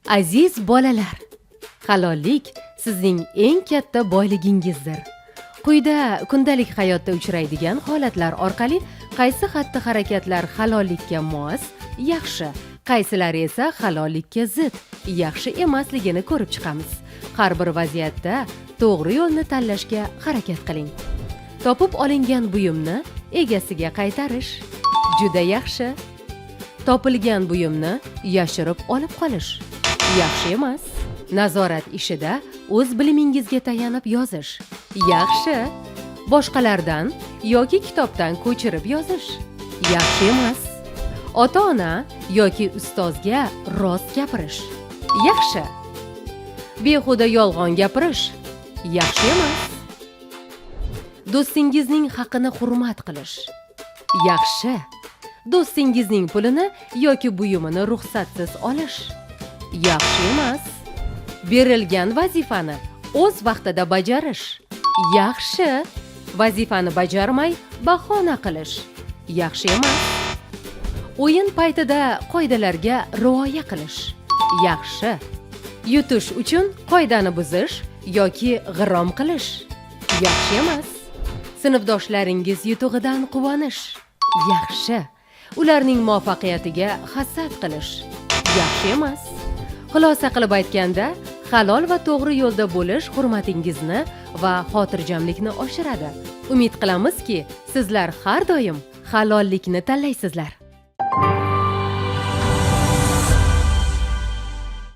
Aziz bolalar, halollik sizning eng katta boyligingizdir. Quyida kundalik hayotda uchraydigan holatlar orqali qaysi xatti-harakatlar halollikka mos, yaxshi, qaysilari esa halollikka zid, yaxshi emasligini ko'rib chiqamiz. Har bir vaziyatda to'g'ri yo'lni tanlashga harakat qiling. Topib olingan buyumni egasiga qaytarish juda yaxshi. Topilgan buyumni yashirib olib qolish yaxshi emas. Nazorat ishida o'z bilimingizga tayanib yozish yaxshi. Boshqalardan yoki kitobdan ko'chirib yozish yaxshi emas. Ota-ona yoki ustozga rost gapirish yaxshi. Behuda yolg'on gapirish yaxshi emas. Do'stingizning haqqini hurmat qilish yaxshi. Do'stingizning pulini yoki buyumini ruxsatsiz olish yaxshi emas. Berilgan vazifani o'z vaqtida bajarish yaxshi. Vazifani bajarmay bahona qilish yaxshi emas. O'yin paytida qoidalarga rioya qilish yaxshi. Yutish uchun qoidani buzish yoki g'irom qilish yaxshi emas. Sinfdoshlaringiz yutug'idan quvonish yaxshi. Ularning muvaffaqiyatiga hasad qilish yaxshi emas. Xulosa qilib aytganda, halol va to'g'ri yo'lda bo'lish hurmatingizni va xotirjamlikni oshiradi. Umid qilamizki, sizlar har doim halollikni tanlaysizlar.